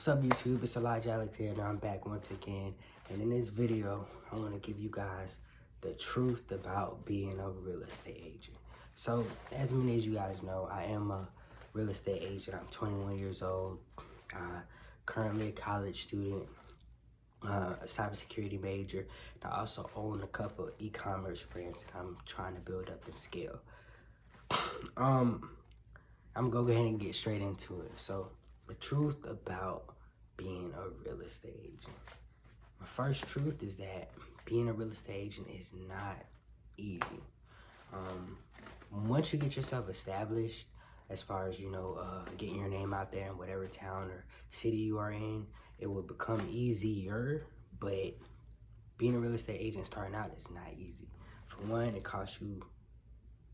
What's up, YouTube? It's Elijah Alex here, and I'm back once again. And in this video, I want to give you guys the truth about being a real estate agent. So, as many as you guys know, I am a real estate agent. I'm 21 years old, currently a college student, a cybersecurity major, and I also own a couple of e-commerce brands that I'm trying to build up and scale. I'm gonna go ahead and get straight into it. So, the truth about being a real estate agent. My first truth is that being a real estate agent is not easy. Once you get yourself established, as far as getting your name out there in whatever town or city you are in, it will become easier. But being a real estate agent starting out is not easy. For one, it costs you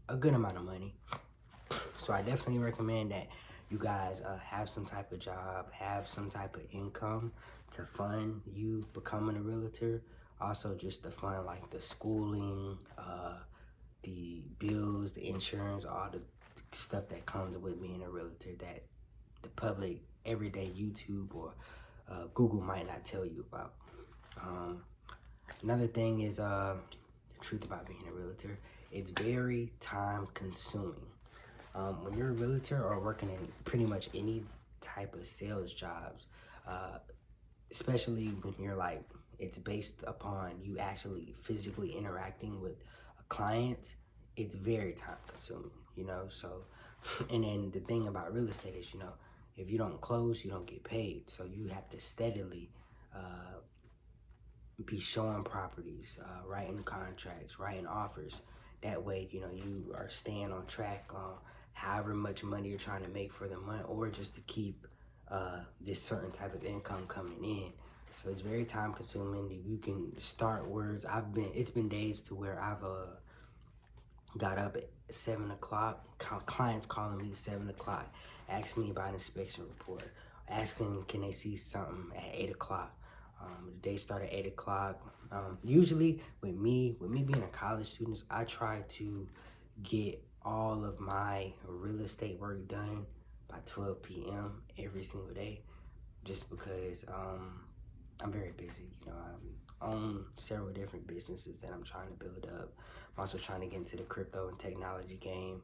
a good amount of money. So I definitely recommend that you guys have some type of job, have some type of income to fund you becoming a realtor. Also, just to fund like the schooling, the bills, the insurance, all the stuff that comes with being a realtor that the public, everyday YouTube or Google might not tell you about. Another thing is the truth about being a realtor. It's very time consuming. When you're a realtor or working in pretty much any type of sales jobs, especially when you're like, it's based upon you actually physically interacting with a client, it's very time consuming, so, and then the thing about real estate is, if you don't close, you don't get paid. So you have to steadily be showing properties, writing contracts, writing offers. That way, you are staying on track on however much money you're trying to make for the month, or just to keep this certain type of income coming in. So it's very time consuming. You can start words. It's been days to where I've got up at 7 o'clock, clients calling me 7 o'clock, asking me about an inspection report, asking can they see something at 8 o'clock. The day started at 8 o'clock. Usually with me being a college student, I try to get all of my real estate work done by 12 p.m. every single day, just because I'm very busy. I own several different businesses that I'm trying to build up. I'm also trying to get into the crypto and technology game.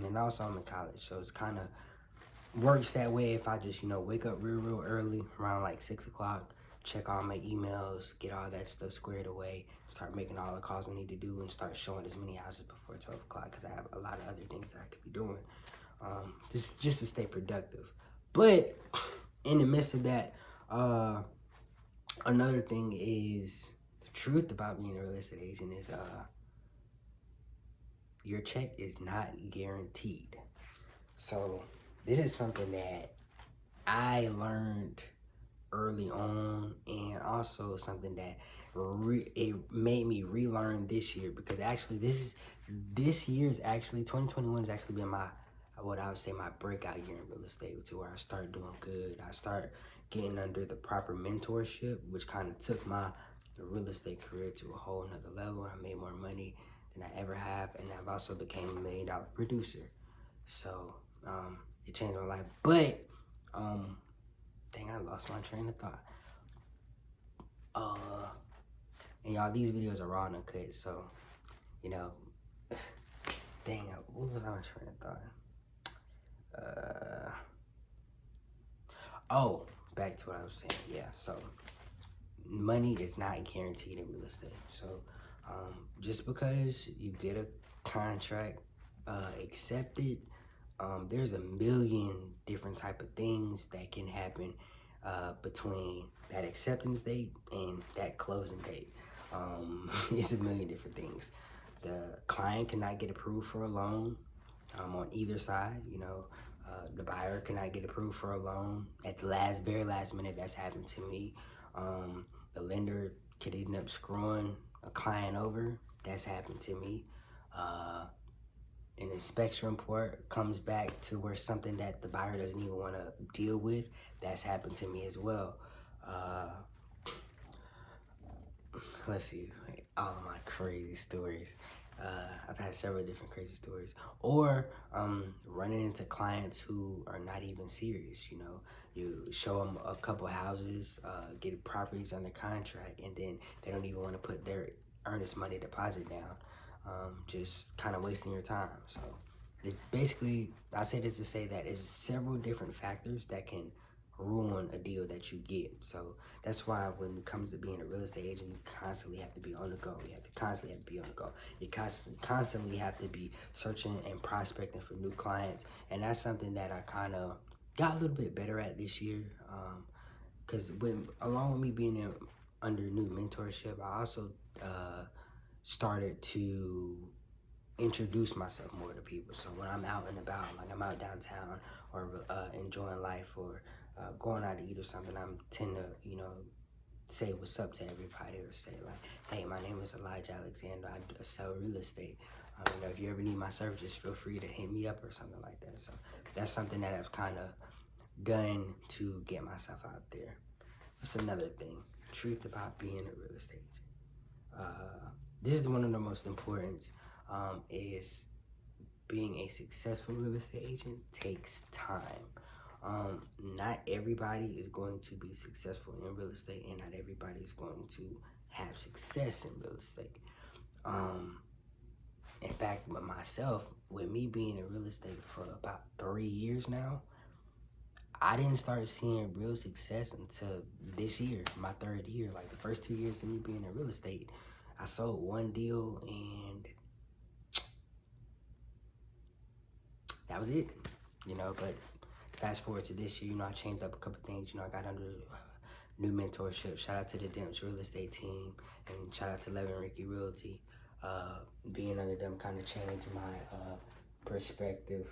And also I'm in college, so it's kind of works that way if I just, wake up real early around like 6 o'clock, check all my emails, get all that stuff squared away, start making all the calls I need to do, and start showing as many houses before 12 o'clock, because I have a lot of other things that I could be doing, just to stay productive. But in the midst of that, another thing is, the truth about being a real estate agent is your check is not guaranteed. So this is something that I learned early on, and also something that it made me relearn this year, because actually this year's actually 2021 has actually been what I would say my breakout year in real estate, to where I start doing good. I start getting under the proper mentorship, which kind of took my real estate career to a whole nother level. I made more money than I ever have, and I've also became $1 million producer. So it changed my life. But dang, I lost my train of thought. And y'all, these videos are raw and uncut, so dang, what was my train of thought? Oh, back to what I was saying. Yeah, so money is not guaranteed in real estate. So just because you get a contract accepted, there's a million different type of things that can happen between that acceptance date and that closing date. It's a million different things. The client cannot get approved for a loan on either side. The buyer cannot get approved for a loan at the very last minute. That's happened to me. The lender could end up screwing a client over. That's happened to me. An inspection report comes back to where something that the buyer doesn't even want to deal with. That's happened to me as well. Let's see, all of my crazy stories. I've had several different crazy stories. Or running into clients who are not even serious. You know, you show them a couple houses, get properties under contract, and then they don't even want to put their earnest money deposit down. Just kind of wasting your time. So basically, I say this to say that it's several different factors that can ruin a deal that you get. So that's why when it comes to being a real estate agent, you constantly have to be on the go. You have to constantly have to be on the go. You constantly have to be searching and prospecting for new clients. And that's something that I kind of got a little bit better at this year. Because when along with me being under new mentorship, I also started to introduce myself more to people. So when I'm out and about, like I'm out downtown or enjoying life or going out to eat or something, I'm tend to, you know, say what's up to everybody or say like, hey, my name is Elijah Alexander. I sell real estate. You know, if you ever need my services, feel free to hit me up or something like that. So that's something that I've kind of done to get myself out there. That's another thing. Truth about being a real estate agent. This is one of the most important is being a successful real estate agent takes time. Not everybody is going to be successful in real estate, and not everybody is going to have success in real estate. In fact, with myself, with me being in real estate for about 3 years now, I didn't start seeing real success until this year, my 3rd year. Like the first 2 years of me being in real estate, I sold one deal and that was it, you know. But fast forward to this year, you know, I changed up a couple things. You know, I got under new mentorship. Shout out to the Demps real estate team, and shout out to Levin Ricky Realty. Being under them kind of changed my perspective.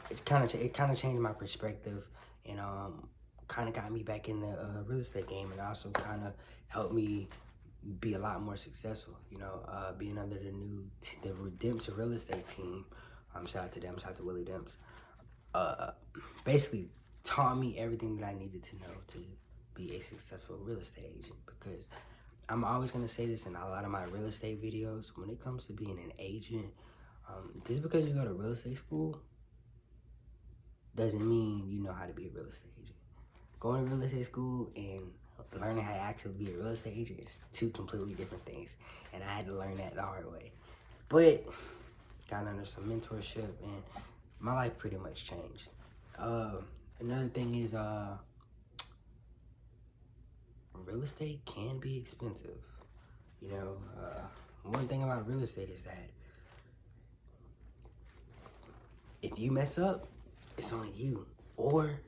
It kind of changed my perspective, and kind of got me back in the real estate game, and also kind of helped me be a lot more successful. You know, being under the Demps real estate team. Shout out to them. Shout out to Willie Demps. Basically taught me everything that I needed to know to be a successful real estate agent, because I'm always going to say this in a lot of my real estate videos. When it comes to being an agent, just because you go to real estate school doesn't mean you know how to be a real estate agent. Going to real estate school and learning how to actually be a real estate agent is two completely different things, and I had to learn that the hard way. But got under some mentorship, and my life pretty much changed. Another thing is real estate can be expensive. You know, one thing about real estate is that if you mess up, it's on you. Or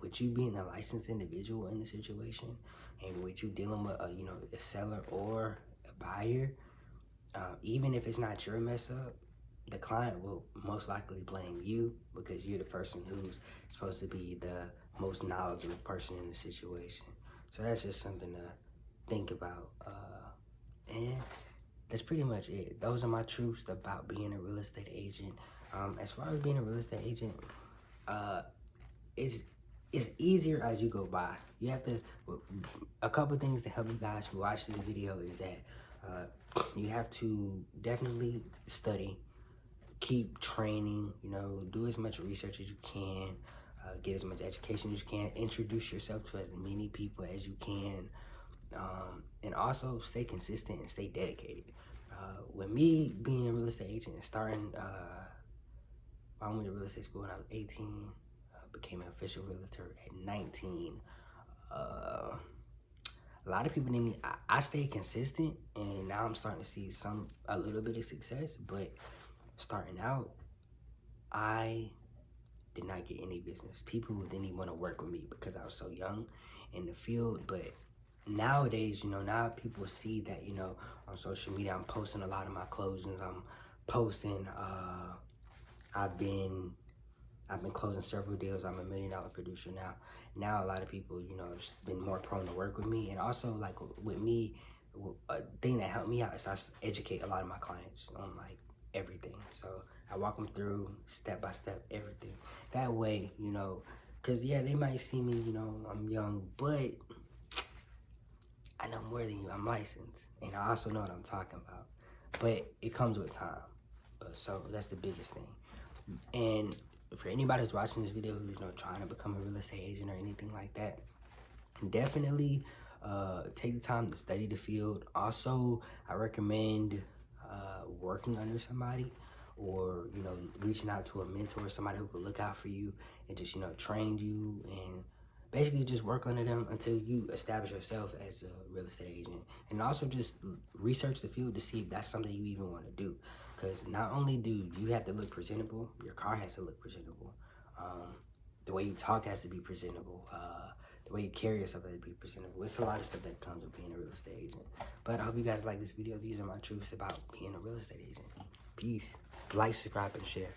with you being a licensed individual in the situation, and with you dealing with you know, a seller or a buyer, even if it's not your mess up, the client will most likely blame you, because you're the person who's supposed to be the most knowledgeable person in the situation. So that's just something to think about. And that's pretty much it. Those are my truths about being a real estate agent. As far as being a real estate agent, it's easier as you go by. You have to, a couple things to help you guys who watch this video is that you have to definitely study, keep training, you know, do as much research as you can, get as much education as you can, introduce yourself to as many people as you can, and also stay consistent and stay dedicated. With me being a real estate agent and starting, I went to real estate school when I was 18, became an official realtor at 19. A lot of people didn't. I stayed consistent, and now I'm starting to see a little bit of success. But starting out, I did not get any business. People didn't even want to work with me because I was so young in the field. But nowadays, you know, now people see that, you know, on social media, I'm posting a lot of my closings. I'm posting. I've been closing several deals. I'm $1 million producer now. Now a lot of people, you know, have been more prone to work with me. And also, like, with me, a thing that helped me out is I educate a lot of my clients on, like, everything. So I walk them through step by step everything. That way, you know, because, yeah, they might see me, you know, I'm young, but I know more than you. I'm licensed, and I also know what I'm talking about. But it comes with time. So that's the biggest thing. And for anybody who's watching this video who's trying to become a real estate agent or anything like that, definitely take the time to study the field. Also, I recommend working under somebody, or reaching out to a mentor, somebody who could look out for you and just train you, and basically just work under them until you establish yourself as a real estate agent. And also just research the field to see if that's something you even want to do, because not only do you have to look presentable, your car has to look presentable, the way you talk has to be presentable, the way you carry yourself has to be presentable. It's a lot of stuff that comes with being a real estate agent. But I hope you guys like this video. These are my truths about being a real estate agent. Peace. Like, subscribe, and share.